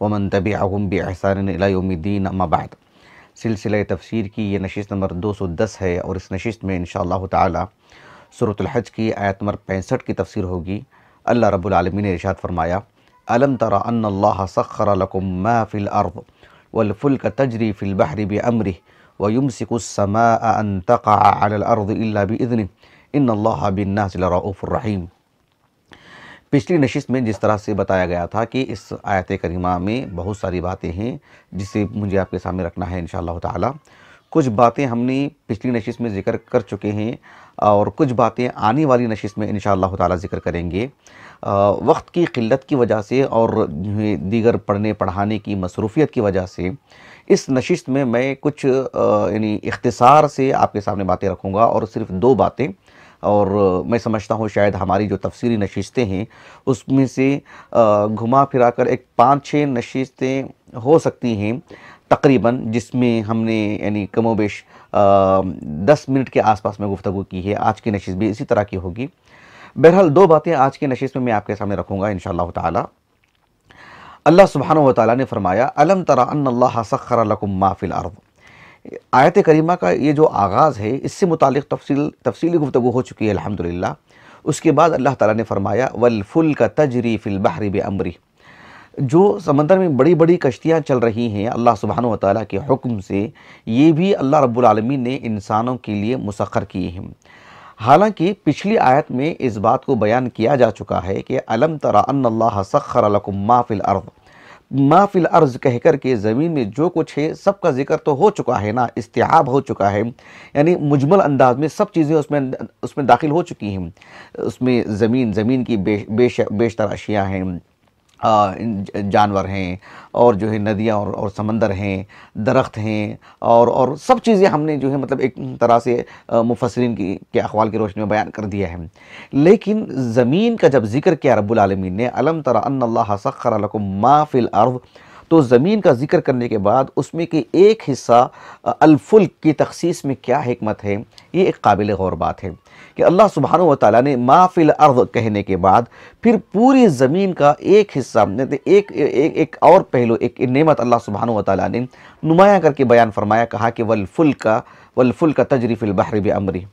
वमन तबिअहुम बिइहसान इला यौमिद्दीन अम्मा बाद। सिलसिला तफसीर की ये नशिस्त नंबर 210 है और इस नशिस्त में इंशाअल्लाह ताला सूरतुल हज की आयत नंबर 65 की तफसीर होगी। अल्लाह रब्बुल आलमीन ने इरशाद फरमाया, अलम तरा अन्नल्लाह सख्खर लकुम मा फिल अर्द वल फुल्क तजरी फिल बहरि बिअम्रिहि व युमसिकुस समाअ अन तक़अ अलल अर्द इल्ला बिइज़निहि इन्नल्लाह बिन्नासि लरऊफ़ुर रहीम। पिछली नशिस्त में जिस तरह से बताया गया था कि इस आयत करीमा में बहुत सारी बातें हैं जिसे मुझे आपके सामने रखना है इंशाअल्लाह ताला। कुछ बातें हमने पिछली नशिस्त में ज़िक्र कर चुके हैं और कुछ बातें आने वाली नशिस्त में इंशाअल्लाह ताला ज़िक्र करेंगे। वक्त की क़िल्लत की वजह से और दीगर पढ़ने पढ़ाने की मसरूफ़ियत की वजह से इस नशिस्त में मैं कुछ यानी इख्तिसार से आपके सामने बातें रखूँगा और सिर्फ़ 2 बातें। और मैं समझता हूँ शायद हमारी जो तफसीरी नशिस्तें हैं उसमें से घुमा फिरा कर एक 5-6 नशिस्तें हो सकती हैं तकरीबन, जिसमें हमने यानी कमोबेश 10 मिनट के आसपास में गुफ्तगू की है। आज की नशिस्त भी इसी तरह की होगी। बहरहाल 2 बातें आज की नशिस्त में मैं आपके सामने रखूँगा इंशाअल्लाह ताला। अल्लाह सुब्हानहु व तआला ने फरमाया, अलम तरा अन्नल्लाह सख्खर लकुम मा फिल अर्द। आयत करीमा का ये जो आगाज़ है इससे मुतालिक तफसीली गुफ्तगू हो चुकी है अल्हम्दुलिल्लाह। उसके बाद अल्लाह ताला ने फरमाया, वल फुल्क तजरी फिल बहरि बिअम्रिहि। जो समंदर में बड़ी बड़ी कश्तियाँ चल रही हैं अल्लाह सुब्हानहु व तआला के हुक्म से, ये भी अल्लाह रब्बुल आलमीन ने इंसानों के लिए मुसख्खर किए हैं। हालांकि पिछली आयत में इस बात को बयान किया जा चुका है कि अलम तरा अन्नल्लाह सख्खर लकुम मा फिल अर्द, मा फिल अर्ज़ कह कर के ज़मीन में जो कुछ है सबका ज़िक्र तो हो चुका है ना, इस्तिआब हो चुका है, यानी मुजमल अंदाज में सब चीज़ें उसमें दाखिल हो चुकी हैं। उसमें ज़मीन की बेशतर अशिया हैं, जानवर हैं और जो है नदियाँ और समंदर हैं, दरख्त हैं और सब चीज़ें हमने जो है मतलब एक तरह से मुफस्सिरीन के अक़वाल की रोशनी में बयान कर दिया है। लेकिन ज़मीन का जब ज़िक्र किया रब्बुल आलमीन ने, अलम तरा अन्नल्लाह सख्खर लकुम मा फिल अर्द, तो ज़मीन का ज़िक्र करने के बाद उसमें कि एक हिस्सा अल-फुल्क की तख़सीस में क्या हिकमत है, ये एक काबिल गौर बात है कि अल्लाह सुब्हानहु व तआला ने मा फिल अर्द कहने के बाद फिर पूरी ज़मीन का एक हिस्सा एक और पहलू, एक नेमत अल्लाह सुब्हानहु व तआला ने नुमायाँ करके बयान फरमाया। कहा कि वल फुल्क तजरी फिल बहरि बिअम्रिहि।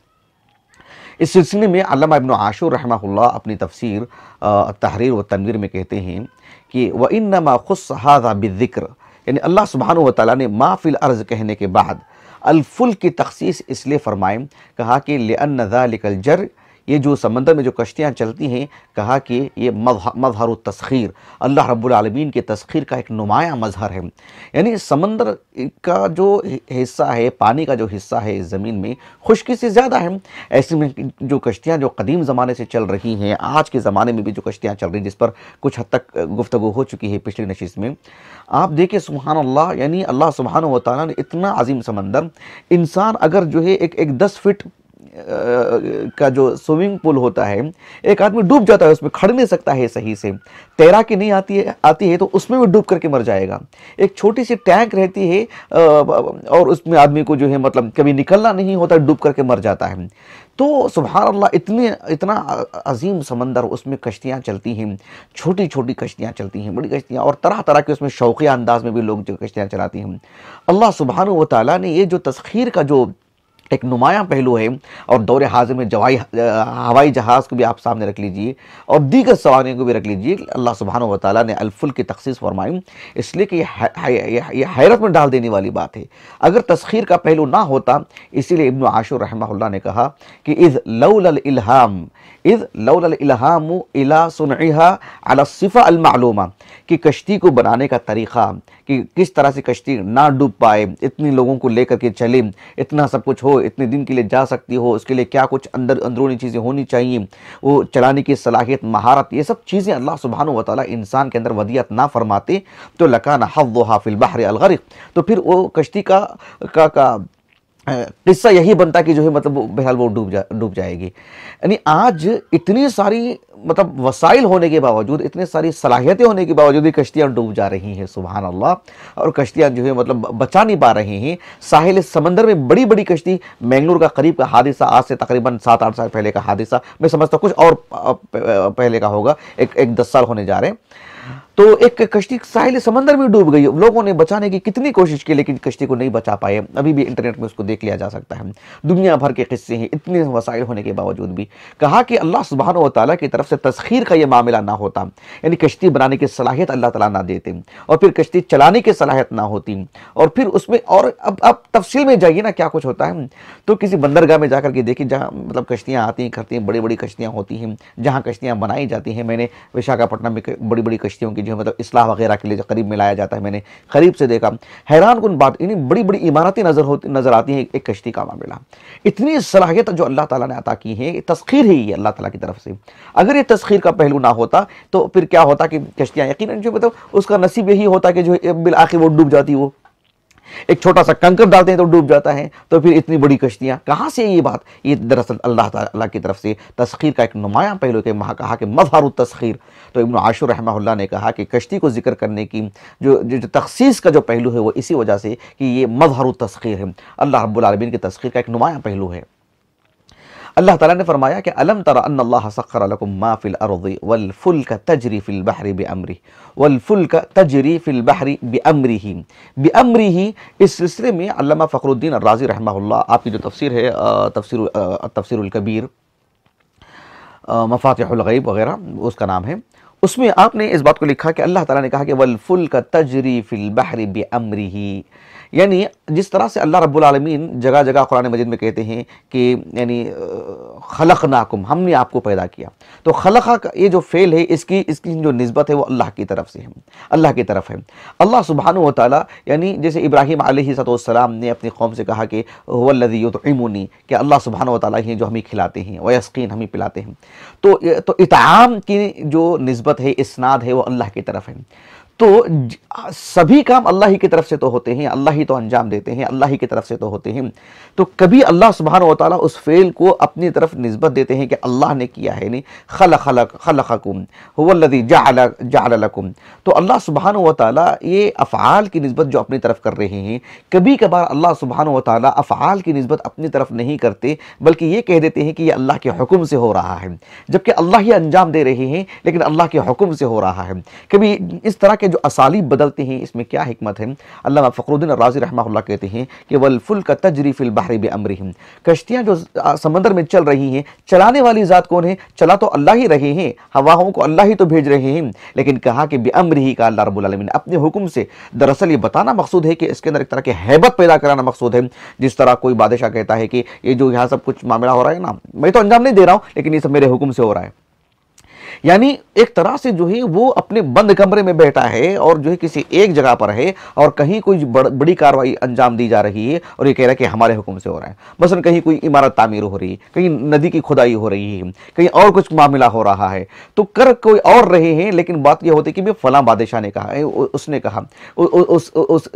इस सिलसिले में अल्लामा इब्न आशूर रहमहुल्लाह अपनी तफसीर तहरीर व तनवीर में कहते हैं कि व इन्नमा खुस्स हाज़ा बिज़िक्र, यानी अल्लाह सुब्हानहु व तआला ने मा फिल अर्ज़ कहने के बाद अल-फुल्क की तख़सीस इसलिए फरमाएं, कहा कि लिअन्न ज़ालिकल जर, ये जो समंदर में जो कश्तियाँ चलती हैं, कहा कि ये मज़हरु तस्ख़ीर, अल्लाह रब्बुल आलमीन के तस्ख़ीर का एक नुमायाँ मज़हर है। यानी समंदर का जो हिस्सा है, पानी का जो हिस्सा है इस ज़मीन में खुश्की से ज़्यादा है। ऐसे में जो कश्तियाँ जो कदीम ज़माने से चल रही हैं, आज के ज़माने में भी जो कश्तियाँ चल रही हैं, जिस पर कुछ हद तक गुफ्तगू हो चुकी है पिछली नशिस्त में, आप देखिए सुभान अल्लाह, यानी अल्लाह सुब्हानहु व तआला ने इतना अजीम समंदर, इंसान अगर जो है एक 10 फीट का जो स्विमिंग पूल होता है, एक आदमी डूब जाता है उसमें, खड़ नहीं सकता है सही से, तैराकी नहीं आती है तो उसमें भी डूब करके मर जाएगा। एक छोटी सी टैंक रहती है और उसमें आदमी को जो है मतलब कभी निकलना नहीं होता, डूब करके मर जाता है। तो सुभान अल्लाह, इतना अजीम समंदर, उसमें कश्तियाँ चलती हैं, छोटी छोटी कश्तियाँ चलती हैं, बड़ी कश्तियाँ, और तरह तरह के उसमें शौकिया अंदाज में भी लोग जो कश्तियाँ चलाती हैं। अल्लाह सुब्हानहु व तआला ने ये जो तस्ख़ीर का जो एक नुमायाँ पहलू है, और दौरे हाज़िर में हवाई जहाज़ को भी आप सामने रख लीजिए और दीगर सवारियों को भी रख लीजिए, अल्लाह सुब्हानहु व तआला ने अल-फुल्क की तख़सीस फरमाई, इसलिए कि ये हैरत में डाल देने वाली बात है अगर तस्ख़ीर का पहलू ना होता। इसीलिए इब्न आशूर रहमहुल्लाह ने कहा कि इज़ लौलल इल्हाम, इज़ लौलल इल्हामु इला सुनइहा अला सिफ़ा अल मालूमा, कि कश्ती को बनाने का तरीक़ा, कि किस तरह से कश्ती ना डूब पाए, इतने लोगों को लेकर के चले, इतना सब कुछ हो, इतने दिन के लिए जा सकती हो, उसके लिए क्या कुछ अंदरूनी चीज़ें होनी चाहिए, वो चलाने की सलाहियत, महारत, ये सब चीज़ें अल्लाह सुब्हानहू व तआला इंसान के अंदर वदियत ना फरमाते तो लकाना हज़्ज़ुहा फ़िल बहर अल ग़रिक़, तो फिर वो कश्ती का किस्सा यही बनता कि जो है मतलब बहरहाल वो डूब जाएगी। यानी आज इतनी सारी मतलब वसाइल होने के बावजूद, इतनी सारी सलाहियतें होने के बावजूद भी कश्तियाँ डूब जा रही हैं, सुभान अल्लाह। और कश्तियाँ जो है मतलब बचा नहीं पा रही हैं। साहिल समंदर में बड़ी बड़ी कश्ती, मैंगलोर का करीब का हादसा, आज से तकरीबन 7-8 साल पहले का हादसा, मैं समझता कुछ और पहले का होगा, एक 10 साल होने जा रहे हैं। तो एक कश्ती साहिल समंदर में डूब गई। लोगों ने बचाने की कितनी कोशिश की, लेकिन कश्ती को नहीं बचा पाए। अभी भी इंटरनेट में उसको देख लिया जा सकता है। दुनिया भर के किस्से हैं, इतने वसाइल होने के बावजूद भी। कहा कि अल्लाह सुब्हानहू व तआला की तरफ से तस्खीर का यह मामला ना होता, यानी कश्ती बनाने की सलाहियत अल्लाह ताला ना देते, और फिर कश्ती चलाने की सलाहियत ना होती, और फिर उसमें और अब तफसील में जाइए ना क्या कुछ होता है। तो किसी बंदरगाह में जाकर के देखिए, जहाँ मतलब कश्तियाँ आती हैं, करती हैं, बड़ी बड़ी कश्तियाँ होती हैं, जहाँ कश्तियाँ बनाई जाती हैं। मैंने विशाखापट्टनम में बड़ी बड़ी कश्तियों की जो मतलब इस्लाह वगैरह के लिए जो करीब में लाया जाता है, मैंने करीब से देखा। हैरानकुन बात, इन्हीं बड़ी बड़ी इमारतें नजर आती हैं। एक कश्ती का मामला, इतनी सलाहियत जो अल्लाह ताला ने अता की है, तस्खीर ही है अल्लाह ताला की तरफ से। अगर ये तस्खीर का पहलू ना होता तो फिर क्या होता कि कश्तियाँ यकीनन जो मतलब उसका नसीब यही होता कि जो बिल आखिर वो डूब जाती। वो एक छोटा सा कंकर डालते हैं तो डूब जाता है, तो फिर इतनी बड़ी कश्तियाँ कहाँ से? ये बात, ये दरअसल अल्लाह ताला की तरफ से तस्खीर का एक नुमायाँ पहलू के वहाँ कहा कि मज़हरुत तस्खीर। तो इब्न आशूर रहमहुल्लाह ने कहा कि कश्ती को जिक्र करने की जो तखसीस का जो पहलू है वो इसी वजह से कि ये मज़हरुत तस्खीर है, अल्लाह रब्बुल आलमीन की तस्खीर का एक नुमायाँ पहलू है। अल्लाह ताला ने फरमाया कि अलम तरा अन्नल्लाह सख्खर लकुम मा फिल अर्ज़ि वल फुल्क तजरी फिल बहरि बिअम्रिही वल फुल्क तजरी फिल बहरि बिअम्रिही। इस सिलसिले में अल्लामा फ़खरुद्दीन अर्राज़ी रहमहुल्लाह, आपकी जो तफसीर है तफसीरुल कबीर, मफ़ातिहुल ग़ैब वगैरह उसका नाम है, उसमें आपने इस बात को लिखा कि अल्लाह ताला ने कहा कि वल फुल्क तजरी फिल बहरि बिअम्रिही, यानी जिस तरह से अल्लाह रब्बुल आलमीन जगह जगह कुरान मजीद में कहते हैं कि यानी खलक़नाकुम, हमने आपको पैदा किया। तो खलक़ा का ये जो फ़ेल है, इसकी जो निस्बत है वो अल्लाह की तरफ से है, अल्लाह की तरफ है। अल्लाह सुब्हानहू व तआला, यानी जैसे इब्राहीम अलैहिस्सलाम ने अपनी कौम से कहा कि हुवल्लज़ी युतइमुनी, कि अल्लाह सुब्हानहू व तआला ही जो हमें खिलाते हैं, व यस्क़ीन, हमें पिलाते हैं। तो इताम की जो निस्बत है, इस्नाद है, वो अल्लाह की तरफ है। तो सभी काम अल्लाह ही की तरफ से तो होते हैं, अल्लाह ही तो अंजाम देते हैं, अल्लाह ही की तरफ से तो होते हैं। तो कभी अल्लाह सुब्हानहू व तआला उस फेल को अपनी तरफ निस्बत देते हैं कि अल्लाह ने किया है, नहीं खलक़कुम हुवल्लज़ी जअल लकुम। तो अल्लाह सुब्हानहू व तआला ये अफ़आल की निस्बत जो अपनी तरफ कर रहे हैं, कभी कभार अल्लाह सुब्हानहू व तआला अफ़आल की निस्बत अपनी तरफ नहीं करते, बल्कि ये कह देते हैं कि ये अल्लाह के हुक्म से हो रहा है, जबकि अल्लाह ही अंजाम दे रहे हैं, लेकिन अल्लाह के हुक्म से हो रहा है। कभी इस तरह के जो असालीब बदलते हैं, इसमें क्या हिकमत है? अल्लामा फ़खरुद्दीन राज़ी रहमहुल्लाह कहते हैं कि वल फुल्क तजरी फिल बहरि बिअम्रिही, कश्तियाँ जो समंदर में चल रही हैं, चलाने वाली ज़ात कौन है? चला तो अल्लाह ही रहे हैं, हवाओं को अल्लाह ही तो भेज रहे हैं, लेकिन कहा कि बिअम्रिही का अल्लाह रब्बुल आलमीन अपने हुक्म से। दरअसल ये बताना मकसूद है कि इसके अंदर एक तरह की हैबत पैदा कराना मकसूद है। जिस तरह कोई बादशाह कहता है कि ये जो यहाँ सब कुछ मामला हो रहा है ना, मैं तो अंजाम नहीं दे रहा हूँ, लेकिन ये सब मेरे हुक्म से हो रहा है। यानी एक तरह से जो है वो अपने बंद कमरे में बैठा है और जो है किसी एक जगह पर है, और कहीं कोई बड़ी कार्रवाई अंजाम दी जा रही है और ये कह रहा है कि हमारे हुक्म से हो रहा है। मसलन कहीं कोई इमारत तामीर हो रही है, कहीं नदी की खुदाई हो रही है, कहीं और कुछ मामला हो रहा है, तो कर कोई और रहे हैं, लेकिन बात यह होती है कि भाई फलां बादशाह ने कहा, उसने कहा, उस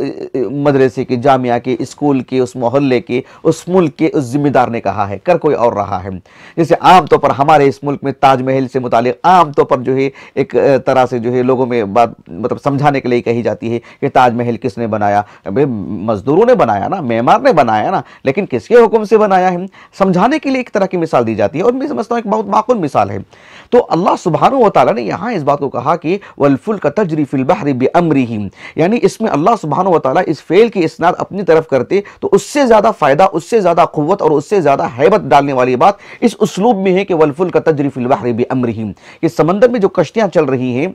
मदरसे के, जामिया के, स्कूल के, उस मोहल्ले के, उस मुल्क के उस जिम्मेदार ने कहा है, कर कोई और रहा है। जैसे आमतौर पर हमारे इस मुल्क में ताजमहल से मुतालिक आमतौर पर जो है एक तरह से जो है लोगों में बात मतलब समझाने के लिए कही जाती है कि ताजमहल किसने बनाया? मजदूरों ने बनाया ना, मेमार ने बनाया ना, लेकिन किसके हुक्म से बनाया है? समझाने के लिए एक तरह की मिसाल दी जाती है, और मैं समझता हूँ एक बहुत माकूल मिसाल है। तो अल्लाह सुब्हानहू व तआला ने यहाँ इस बात को कहा कि वल फुल्क तजरी फिल बहरि बिअम्रिही, यानी इसमें अल्लाह सुब्हानहू व तआला इस फेल की इस्नाद अपनी तरफ करते तो उससे ज्यादा फायदा, उससे ज्यादा कुव्वत और उससे ज्यादा हैबत डालने वाली बात इस उसलूब में है कि वल फुल्क तजरी फिल बहरि बिअम्रिही। इस समंदर में जो कश्तियां चल रही हैं,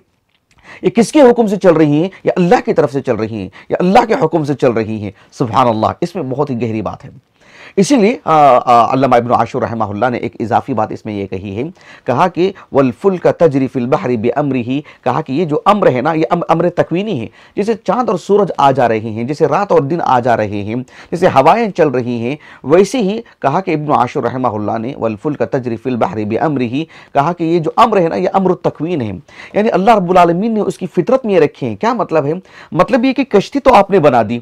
ये किसके हुक्म से चल रही हैं? या अल्लाह की तरफ से चल रही हैं, या अल्लाह के हुक्म से चल रही हैं। सुभान अल्लाह, इसमें बहुत ही गहरी बात है। इसीलिए अल्लामा इब्न आशूर रहमहुल्लाह ने एक इजाफी बात इसमें यह कही है, कहा कि वल फुल्क तजरी फिल बहरी बिअम्रिही, कहा कि ये जो अम्र है ना, ये अम्र तकवीनी है। जैसे चांद और सूरज आ जा रहे हैं, जैसे रात और दिन आ जा रहे हैं, जैसे हवाएं चल रही हैं, वैसे ही कहा कि इब्न आशूर रहमहुल्लाह ने वल फुल्क तजरी फिल बहरी बिअम्रिही, कहा कि ये जो अम्र है ना, ये अम्र तकवीन है। यानी अल्लाह रब्बुल आलमीन ने उसकी फितरत में ये रखे हैं। क्या मतलब है? मतलब ये कि कश्ती तो आपने बना दी,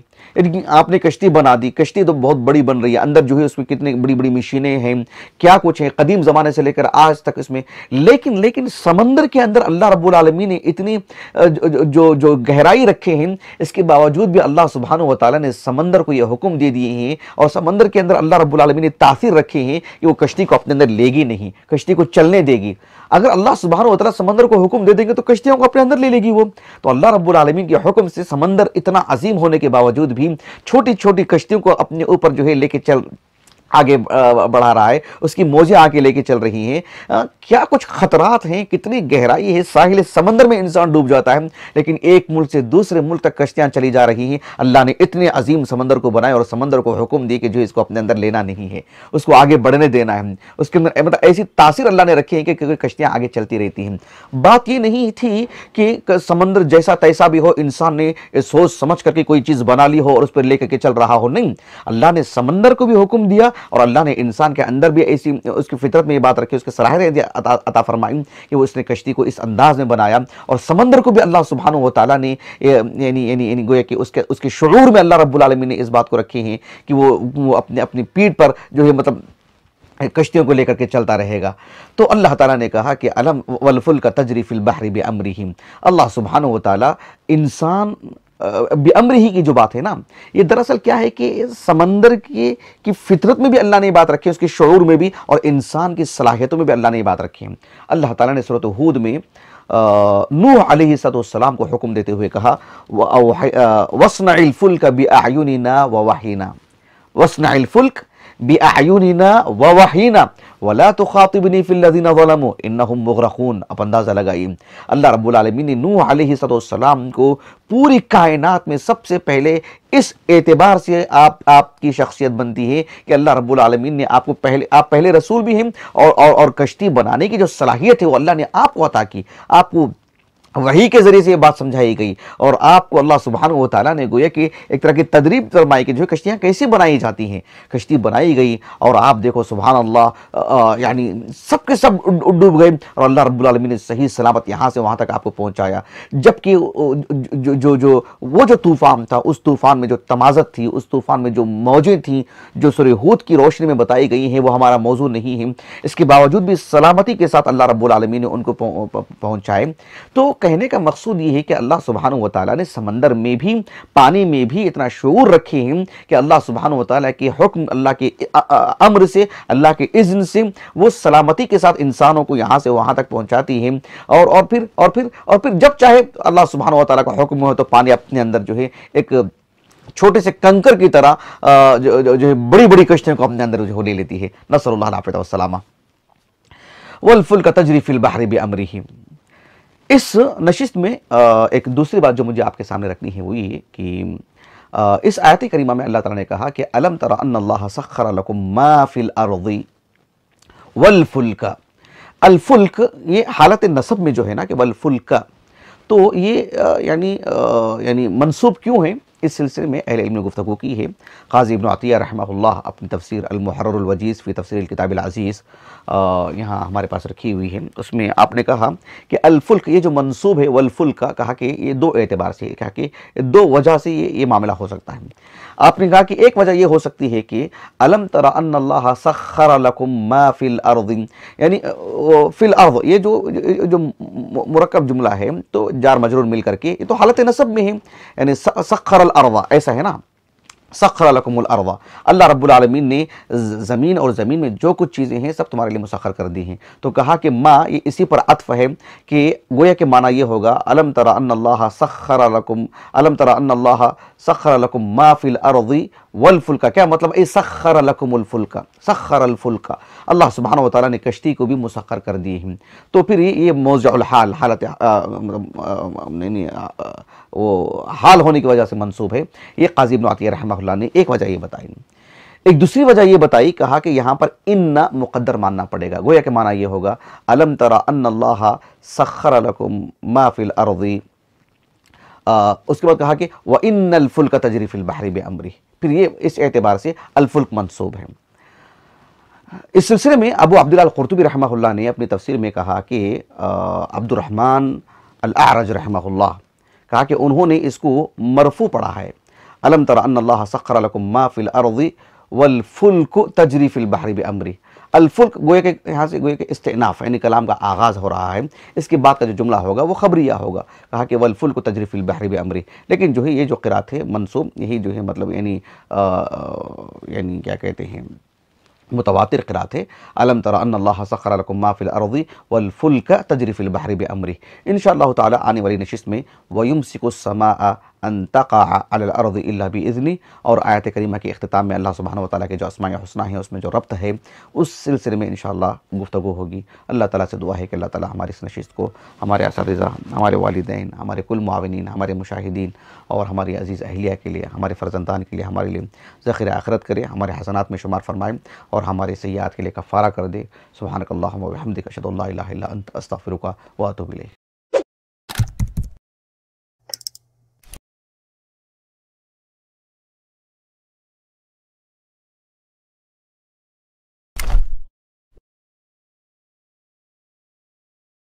आपने कश्ती बना दी, कश्ती तो बहुत बड़ी बन रही है, अंदर जो है उसमें कितनी बड़ी बड़ी मशीनें हैं, क्या कुछ है, कदीम ज़माने से लेकर आज तक इसमें। लेकिन समंदर के अंदर अल्लाह रब्बुल आलमीन ने इतनी जो गहराई रखे हैं, इसके बावजूद भी अल्लाह सुब्हानहू व तआला ने समंदर को यह हुक्म दे दिए हैं, और समंदर के अंदर अल्लाह रब्बुल आलमीन ने तासीर रखे हैं कि वो कश्ती को अपने अंदर लेगी नहीं, कश्ती को चलने देगी। अगर अल्लाह सुब्हानहू व तआला समंदर को हुक्म दे देंगे तो कश्तियों को अपने अंदर ले लेगी वो। तो अल्लाह रब्बुल आलमीन के हुक्म से समंदर इतना अजीम होने के बावजूद भी छोटी छोटी कश्तियों को अपने ऊपर जो है लेके चल आगे बढ़ा रहा है, उसकी मौजें आके लेके चल रही हैं। क्या कुछ खतरात हैं, कितनी गहराई है, साहिल समंदर में इंसान डूब जाता है, लेकिन एक मुल्क से दूसरे मुल्क तक कश्तियां चली जा रही हैं। अल्लाह ने इतने अजीम समंदर को बनाया और समंदर को हुक्म दिए कि जो इसको अपने अंदर लेना नहीं है, उसको आगे बढ़ने देना है, उसके अंदर मतलब ऐसी तासीर अल्लाह ने रखी है कि कश्तियां आगे चलती रहती हैं। बात ये नहीं थी कि समंदर जैसा तैसा भी हो, इंसान ने सोच समझ करके कोई चीज़ बना ली हो और उस पर लेकर के चल रहा हो, नहीं। अल्लाह ने समंदर को भी हुक्म दिया और अल्लाह ने इंसान के अंदर भी ऐसी उसकी फितरत में ये बात रखी, उसके सलाहियत अता फरमाई कि वो इसने कश्ती को इस अंदाज में बनाया। और समंदर को भी अल्लाह सुब्हानहू व तआला ने यानी गोया कि उसके शुऊर में अल्लाह रब्बुल आलमीन ने इस बात को रखी है कि वो अपनी पीठ पर जो है मतलब कश्तियों को लेकर के चलता रहेगा। तो अल्लाह ताला ने कहा कि अलम वल फुल्क तजरी फिल बहरी बिअम्रिही, अल्लाह सुब्हानहू व तआला इंसान बिअम्रिही की जो बात है ना, ये दरअसल क्या है कि समंदर की फितरत में भी अल्लाह ने ये बात रखी है, उसके शऊर में भी, और इंसान की सलाहियतों में भी अल्लाह ने ये बात रखी है। अल्लाह ताला ने सूरत हूद में नूह अलैहिस्सलाम को हुक्म देते हुए कहा वस्नइल फुल्क बिअयुनिना व वहीना, वस्नइल फुल्क बिअयुनिना व वहीना वला तुखातिबनी फिल्लज़ीना ज़लमू इन्नहुम मुग़रक़ून। अब अंदाज़ा लगाइए, अल्लाह रब्बुल आलमीन ने नूह अलैहिस्सलाम को पूरी कायनात में सबसे पहले इस एतबार से आपकी शख्सियत बनती है कि अल्लाह रब्बुल आलमीन ने आपको आप पहले रसूल भी हैं, और कश्ती बनाने की जो सलाहियत है वो अल्लाह ने आपको अता की, आपको वही के जरिए से ये बात समझाई गई, और आपको अल्लाह सुब्हानहू व तआला ने गोया कि एक तरह की तदरीब फरमाई कि जो कश्तियाँ कैसे बनाई जाती हैं। कश्ती बनाई गई और आप देखो सुभान अल्लाह, यानी सब के सब डूब गए, और अल्लाह रब्बुल आलमीन ने सही सलामत यहाँ से वहाँ तक आपको पहुँचाया। जबकि जो तूफ़ान था, उस तूफ़ान में जो तमाज़त थी, उस तूफ़ान में जो मौजें थीं, जो सूरह हूद की रोशनी में बताई गई हैं, वो हमारा मौजू नहीं है। इसके बावजूद भी सलामती के साथ अल्लाह रब्बुल आलमीन ने उनको पहुँचाए। तो कहने का मकसूद ये है कि अल्लाह सुब्हानहू व तआला ने समंदर में भी, पानी में भी इतना शऊर रखे हैं कि अल्लाह सुब्हानहू व तआला के हुक्म, अल्लाह के अम्र से, अल्लाह के इज़्न से वो सलामती के साथ इंसानों को यहाँ से वहाँ तक पहुँचाती है। और फिर जब चाहे अल्लाह सुब्हानहू व तआला का हुक्म हो तो पानी अपने अंदर जो है एक छोटे से कंकर की तरह जो है बड़ी बड़ी कश्तियों को अपने अंदर जो ले लेती है। नसअल्लाहुल आफ़ियत व सलामा। वल फुल्क तजरी फिल बहरी बिअम्रिही। इस नशिस्त में एक दूसरी बात जो मुझे आपके सामने रखनी है वो ये कि इस आयत करीमा में अल्लाह ताला ने कहा कि अलम तरा अन्नल्लाह सख्खर लकुम मा फिल अर्ज़ि वल फुल्क। अल फुल्क ये हालत नसब में जो है ना कि वल फुल्क, तो ये यानी मंसूब क्यों है, इस सिलसिले में अहले इल्म ने गुफ्तगू की है। क़ाज़ी इब्न अतिया रहमहुल्लाह अपनी तफसीर अल मुहर्ररुल वजीज़ फ़ी तफसीर किताबिल अज़ीज़ यहाँ हमारे पास रखी हुई है, उसमें आपने कहा कि अल फुल्क, ये जो मंसूब है वल फुल्क का, कहा कि ये दो एतबार से, कहा कि दो वजह से ये मामला हो सकता है। आपने कहा कि एक वजह ये हो सकती है कि अलम तरा अन्नल्लाह सख्खर लकुम मा फिल अर्ज़ि, यानी फिल अर्ज़, ये जो मुरक्कब जुमला है, तो जार मजरूर मिल करके ये तो हालत नसब में है, यानी सख्खर अल अर्ज़, ऐसा है ना, सख्खर लकुमुल अर्ज़, अल्लाह रब्बुल आलमीन ने ज़मीन और ज़मीन में जो कुछ चीज़ें हैं सब तुम्हारे लिए मुसख्खर कर दी हैं। तो कहा कि माँ, ये इसी पर अत्फ़ है कि गोया के माना ये होगा अलम तरा अन्नल्लाह सख्खर लकुम, अलम तरा अन्नल्लाह सख्खर लकुम मा फिल अर्ज़ि वल फुल्क। क्या मतलब, ए सख्खर लकुमुल फुल्क, सख्खर अल फुल्क, अल्लाह सुब्हानहू व तआला ने कश्ती को भी मुसख्खर कर दिए हैं। तो फिर ये मौज़ुल हाल, हालत वो हाल होने की वजह से मंसूब है। ये क़ाज़ी इब्न अतिया रहमहुल्लाह ने एक वजह ये बताई। एक दूसरी वजह ये बताई, कहा कि यहाँ पर इन्ना मुक़द्दर मानना पड़ेगा। गोया के माना ये होगा अलम तरा अन्नल्लाह सख्खर लकुम मा फिल अर्दी। उसके बाद कहा कि व इन्नल फुल्क तजरी फिल बहरी बिअम्री। फिर ये इस एतबार से अल फुल्क मंसूब है। इस सिलसिले में अबू अब्दुल्लाह अल-कुर्तुबी रहमहुल्लाह ने अपनी तफसीर में कहा कि अब्दुर्रहमान अल-अअरज रहमहुल्लाह कहा कि उन्होंने इसको मरफू पढ़ा है, अलम तरा अन्नल्लाह सख्खर लकुम मा फिल अर्दी वल फुल्क तजरी फिल बहरी बिअम्री। अल फुल्क गोया के यहाँ से गोया के इस्तिनाफ यानी कलाम का आगाज़ हो रहा है, इसके बाद का जो जुमला होगा वो खबरिया होगा। कहा कि वल फुल्क तजरी फिल बहरी बिअम्री। लेकिन जो है ये जो क़िरात है मंसूब, यही जो है मतलब यानी क्या कहते हैं मुतवातिर क़िरात है, अलम तरा अन्नल्लाह सख्खर लकुम मा फिल अर्दी वल फुल्क तजरी फिल बहरी बिअम्री। इंशाअल्लाह ताला आने वाली नशिस्त में वयुमसिकुस समाअ अन तक़अ अलल अर्दि इल्ला बिइज़्नि और आयत करीमा के इख्तिताम में अल्लाह सुब्हानहु व तआला के जो अस्माए हुस्ना है उसमें जो रब्त है उस सिलसिले में इंशाअल्लाह गुफ्तगू होगी। अल्लाह ताला से दुआ है कि अल्लाह ताला हमारी इस नशिस्त को हमारे असातिज़ा, हमारे वालिदैन, हमारे कुल मुआविनीन, हमारे मुशाहिदीन और हमारी अज़ीज़ अहलिया के लिए, हमारे फ़र्ज़ंदान के लिए, हमारे लिए ज़ख़ीर आखिरत करे, हमारे हसनात में शुमार फरमाए और हमारे सय्यात के लिए कफ़ारा कर दे। सुब्हानकल्लाहुम्मा व बिहम्दिका अशहदु अल्ला इलाहा इल्ला अंत अस्तग़फिरुका व अतूबु इलैक।